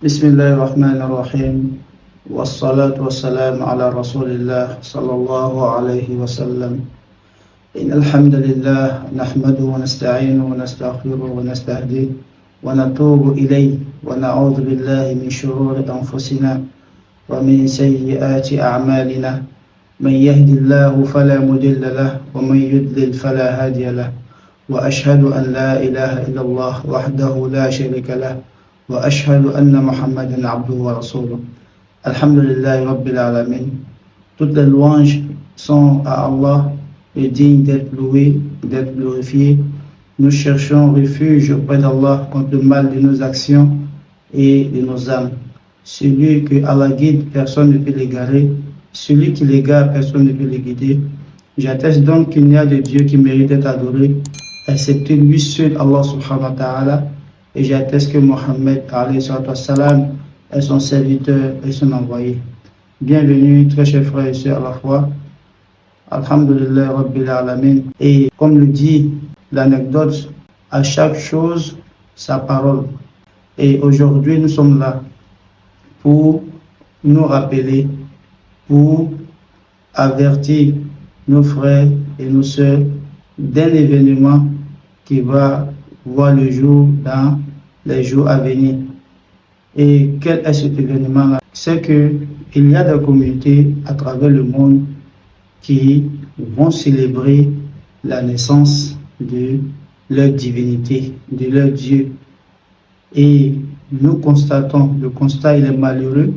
بسم الله الرحمن الرحيم والصلاة والسلام على رسول الله صلى الله عليه وسلم إن الحمد لله نحمده ونستعينه ونستغفره ونستهديه ونتوب إليه ونعوذ بالله من شرور أنفسنا ومن سيئات أعمالنا من يهد الله فلا مضل له ومن يضلل فلا هادي له وأشهد أن لا إله إلا الله وحده لا شريك له وأشهد أن محمدا عبده ورسوله. Alhamdulillah Rabbil Alamin. Toutes les louanges sont à Allah, et digne d'être loué, d'être glorifié. Nous cherchons refuge auprès d'Allah contre le mal de nos actions et de nos âmes. Celui que Allah guide, personne ne peut l'égarer. Celui qui l'égare, personne ne peut le guider. J'atteste donc qu'il n'y a de Dieu qui mérite d'être adoré, excepté lui seul, Allah subhanahu wa ta'ala. Et j'atteste que Mohammed est son serviteur et son envoyé. Bienvenue, très chers frères et sœurs à la foi. Alhamdulillah Rabbil Alamin. Et comme le dit l'anecdote, à chaque chose, sa parole. Et aujourd'hui, nous sommes là pour nous rappeler, pour avertir nos frères et nos sœurs d'un événement qui va voir le jour dans les jours à venir. Et quel est cet événement-là? C'est qu'il y a des communautés à travers le monde qui vont célébrer la naissance de leur divinité, de leur Dieu. Et nous constatons, le constat il est malheureux,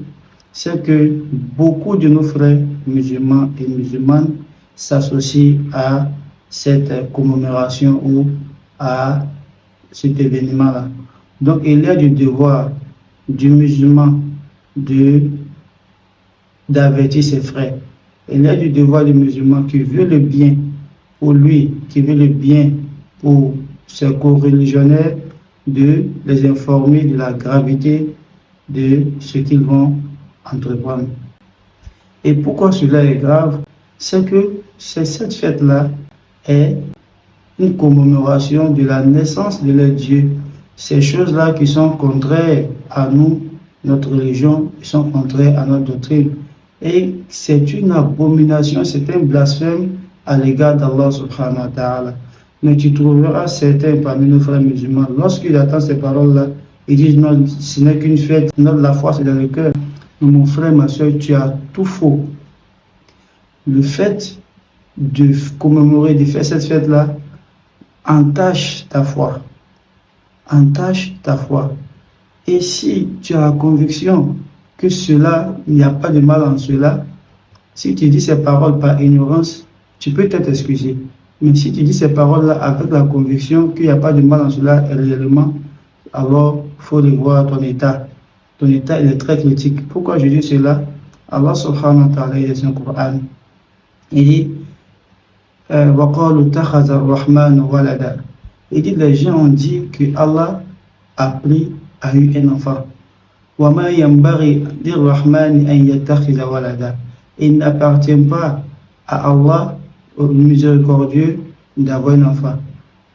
c'est que beaucoup de nos frères musulmans et musulmanes s'associent à cette commémoration ou à cet événement-là. Donc il y a du devoir du musulman d'avertir ses frères. Il y a du devoir du musulman qui veut le bien pour lui, qui veut le bien pour ses co-religionnaires, de les informer de la gravité de ce qu'ils vont entreprendre. Et pourquoi cela est grave? C'est que cette fête-là est une commémoration de la naissance de leur Dieu. Ces choses-là qui sont contraires à nous, notre religion, qui sont contraires à notre doctrine. Et c'est une abomination, c'est un blasphème à l'égard d'Allah subhanahu wa ta'ala. Mais tu trouveras certains parmi nos frères musulmans, lorsqu'ils entendent ces paroles-là, ils disent non, ce n'est qu'une fête, non, la foi c'est dans le cœur. Mais mon frère, ma soeur, tu as tout faux. Le fait de commémorer, de faire cette fête-là, entache ta foi. Entache ta foi. Et si tu as la conviction que cela, il n'y a pas de mal en cela, si tu dis ces paroles par ignorance, tu peux t'être excusé. Mais si tu dis ces paroles-là avec la conviction qu'il n'y a pas de mal en cela réellement, alors il faut revoir ton état. Ton état il est très critique. Pourquoi je dis cela? Allah subhanahu wa ta'ala il dit dans le Coran. Il dit وَقَالُوا اتَّخَذَ الرَّحْمَنُ وَلَدًا. Il dit les gens ont dit que Allah a eu un enfant. وَمَا يَنْبَغِي لِلرَّحْمَنِ أَنْ يَتَّخِذَ وَلَدًا. Il n'appartient pas à Allah, au miséricordieux, d'avoir un enfant.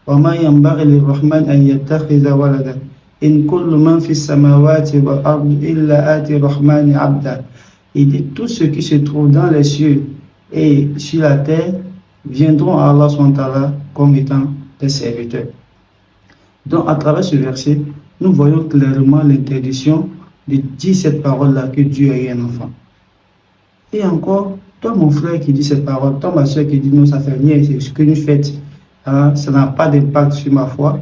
وَمَا يَنْبَغِي لِلرَّحْمَنِ أَنْ يَتَّخِذَ وَلَدًا. إِنْ كُلُّ مَنْ فِي السَّمَاوَاتِ وَالْأَرْضِ إِلَّا آتِي الرَّحْمَنِ عَبْدًا. Il dit tout ce qui se trouve dans les cieux et sur la terre viendront à Allah subhanahu wa ta'ala comme étant des serviteurs. Donc à travers ce verset, nous voyons clairement l'interdiction de dire cette parole-là que Dieu a eu un enfant. Et encore, toi mon frère qui dit cette parole, toi ma soeur qui dit non, ça fait rien, c'est qu'une fête, hein, ça n'a pas d'impact sur ma foi.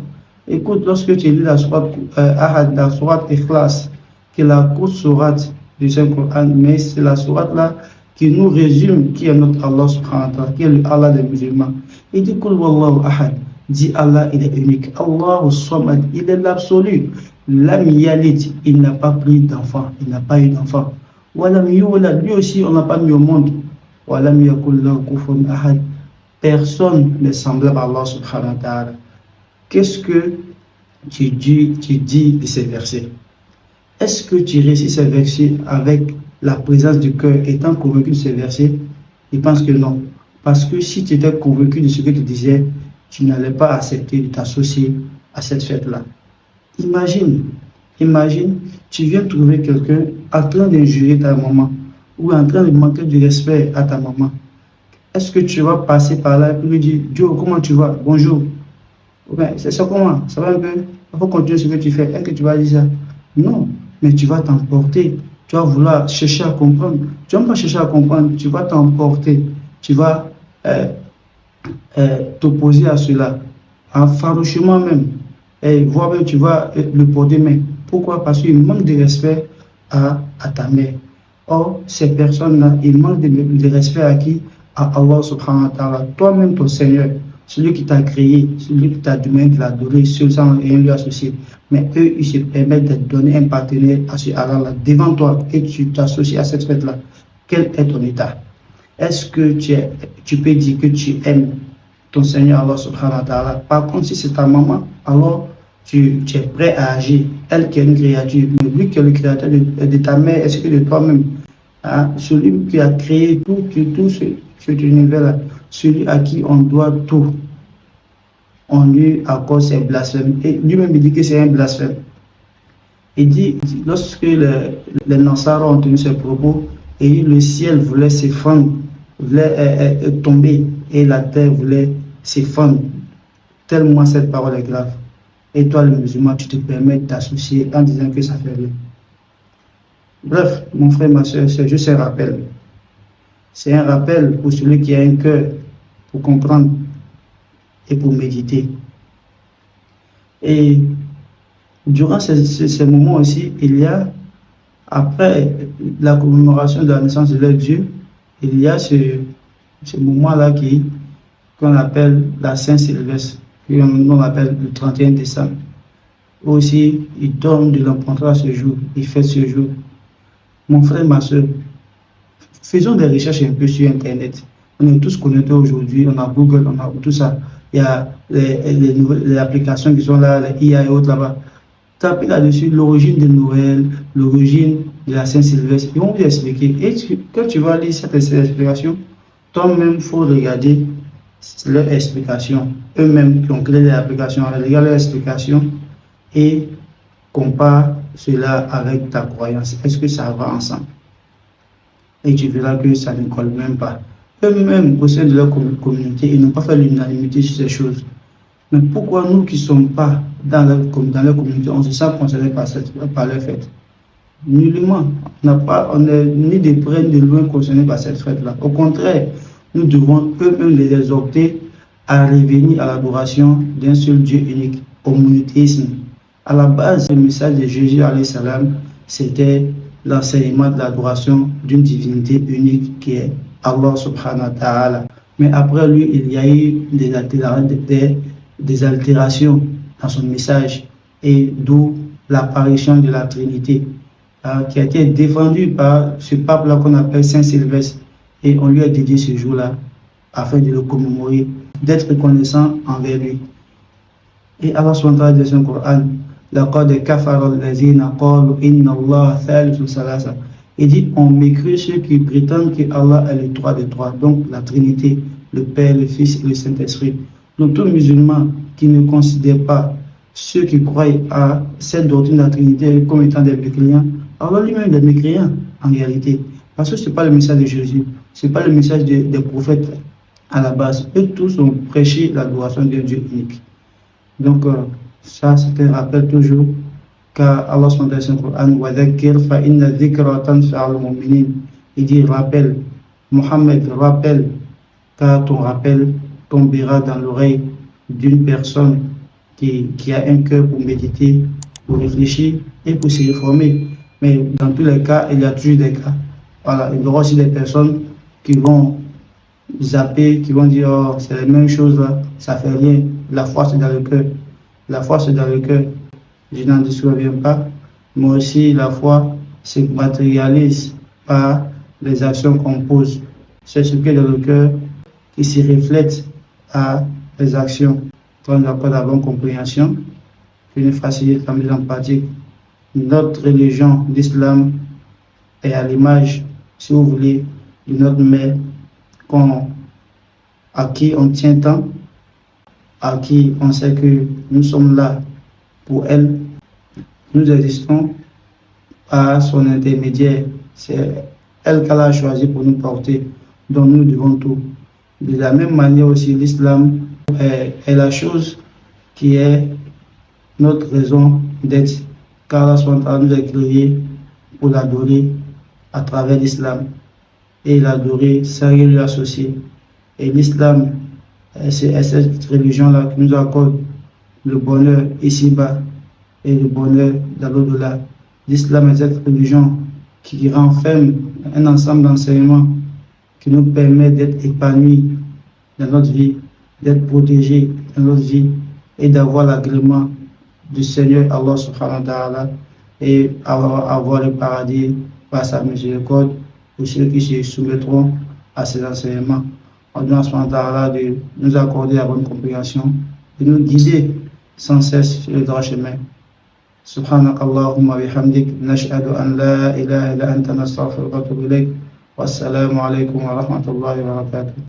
Écoute, lorsque tu lis la sourate Ahad, la sourate Ikhlas, qui est la courte sourate du Saint-Coran, mais c'est la sourate là qui nous résume qui est notre Allah subhanahu wa ta'ala, qui est le Allah des musulmans. Il dit Qul wallahu ahad, dit Allah il est unique. Allahu samad, il est l'absolu. Lam yalid, il n'a pas pris d'enfant, il n'a pas eu d'enfant. Walam yulad, lui aussi on n'a pas mis au monde. Walam yakul lahu kufuwan ahad, personne n'est semblable à Allah subhanahu wa ta'ala. Qu'est-ce que tu dis de ces versets? Est-ce que tu récites ces versets avec la présence du cœur, étant convaincu de ces versets? Je pense que non. Parce que si tu étais convaincu de ce que tu disais, tu n'allais pas accepter de t'associer à cette fête-là. Imagine Imagine, tu viens trouver quelqu'un en train d'injurer ta maman ou en train de manquer de respect à ta maman. Est-ce que tu vas passer par là et lui dire, Joe, comment tu vas? Bonjour. Ouais, c'est ça comment? Ça va un peu? Il faut continuer ce que tu fais. Est-ce que tu vas dire ça? Non, mais tu vas t'emporter. Tu vas vouloir chercher à comprendre. Tu ne vas pas chercher à comprendre, tu vas t'emporter. Tu vas euh, t'opposer à cela, farouchement même. Et voir même, tu vas le porter main. Pourquoi? Parce qu'il manque de respect à ta mère. Or, ces personnes-là, ils manquent de respect à qui? À Allah subhanahu wa ta'ala. Toi-même, ton Seigneur, celui qui t'a créé, celui qui t'a demandé de l'adorer, seul sans rien lui associer. Mais eux, ils se permettent de donner un partenaire à ce Allah-là devant toi et tu t'associes à cette fête-là. Quel est ton état? Est-ce que tu peux dire que tu aimes ton Seigneur Allah subhanahu wa ta'ala? Par contre, si c'est ta maman, alors tu es prêt à agir. Elle qui est une créature, mais lui qui est le créateur de ta mère, est-ce que de toi-même? Hein? Celui qui a créé tout cet univers-là, celui à qui on doit tout, on lui accorde ses blasphèmes. Et lui-même il dit que c'est un blasphème. Il dit, lorsque les Nassara ont tenu ces propos, et le ciel voulait s'effondrer, voulait tomber, et la terre voulait s'effondrer, tellement cette parole est grave. Et toi, le musulman, tu te permets d'associer en disant que ça fait rien. Bref, mon frère, ma soeur, c'est juste un rappel. C'est un rappel pour celui qui a un cœur pour comprendre et pour méditer. Et durant ces moments aussi, il y a, après la commémoration de la naissance de leur Dieu, il y a ce moment-là qu'on appelle la Saint-Sylvestre, qu'on appelle le 31 décembre. Aussi, il donne de l'importance à ce jour, il fait ce jour. Mon frère, ma soeur, faisons des recherches un peu sur Internet. On est tous connectés aujourd'hui, on a Google, on a tout ça. Il y a les applications qui sont là, les IA et autres là-bas. Tapez là-dessus l'origine de Noël, l'origine de la Saint-Sylvestre. Ils vont vous expliquer. Et quand tu vas lire cette explication, toi-même, il faut regarder leurs explications. Eux-mêmes qui ont créé l'application, regarde leurs explications et compare cela avec ta croyance. Est-ce que ça va ensemble? Et tu verras que ça ne colle même pas. Eux-mêmes, au sein de leur communauté, ils n'ont pas fait l'unanimité sur ces choses. Mais pourquoi nous qui ne sommes pas dans leur communauté, on se sent concernés par leur fête? Nullement. On n'est ni de près ni de loin concernés par cette fête-là. Au contraire, nous devons eux-mêmes les exhorter à revenir à l'adoration d'un seul Dieu unique, au monothéisme. À la base, le message de Jésus, alayhi salam, c'était l'enseignement de l'adoration d'une divinité unique qui est Allah subhanahu wa ta'ala. Mais après lui, il y a eu des altérations dans son message et d'où l'apparition de la Trinité qui a été défendue par ce pape-là qu'on appelle Saint Sylvestre. Et on lui a dédié ce jour-là afin de le commémorer, d'être reconnaissant envers lui. Et Allah subhanahu wa ta'ala dit dans son Coran, لَقَدْ كَفَرَ الَّذِينَ قَالُوا إِنَّ اللَّهَ ثَالِثُ ثَلَاثَةٍ. Il dit, on mécrit ceux qui prétendent que Allah est le trois des trois, donc la Trinité, le Père, le Fils et le Saint-Esprit. Donc tout musulman qui ne considère pas ceux qui croient à cette doctrine de la Trinité comme étant des mécréants, Allah lui-même est mécréant en réalité. Parce que ce n'est pas le message de Jésus, ce n'est pas le message des prophètes à la base. Eux tous ont prêché l'adoration d'un Dieu unique. Donc ça c'est un rappel toujours, car Allah il dit rappelle, Mohammed rappelle, car ton rappel tombera dans l'oreille d'une personne qui a un cœur pour méditer, pour réfléchir et pour se réformer. Mais dans tous les cas, il y a toujours des cas. Voilà, il y aura aussi des personnes qui vont zapper, qui vont dire oh, c'est la même chose là, ça fait rien. La foi c'est dans le cœur. La foi c'est dans le cœur. Je n'en disconviens pas. Mais aussi la foi se matérialise par les actions qu'on pose. C'est ce qui est dans le cœur qui se reflète à les actions. Quand on n'a pas la bonne compréhension, qui nous facilite la mise en pratique. Notre religion d'islam est à l'image, si vous voulez, de notre mère à qui on tient tant, à qui on sait que nous sommes là pour elle, Nous existons par son intermédiaire. C'est elle qu'elle a choisi pour nous porter, dont nous devons tout. De la même manière aussi, l'islam est la chose qui est notre raison d'être, car Allah nous a créés pour l'adorer à travers l'islam et l'adorer sans rien lui associer. Et l'islam, c'est cette religion-là qui nous accorde le bonheur ici-bas et le bonheur dans l'au-delà. L'islam est cette religion qui renferme un ensemble d'enseignements qui nous permet d'être épanouis dans notre vie, d'être protégés dans notre vie et d'avoir l'agrément du Seigneur Allah subhanahu wa ta'ala et avoir le paradis par sa miséricorde pour ceux qui se soumettront à ces enseignements. On demande subhanahu wa ta'ala de nous accorder la bonne compréhension, de nous guider sans cesse sur le droit chemin. سبحانك اللهم وبحمدك نشهد أن لا إله إلا أنت نستغفرك ونتوب إليك والسلام عليكم ورحمة الله وبركاته.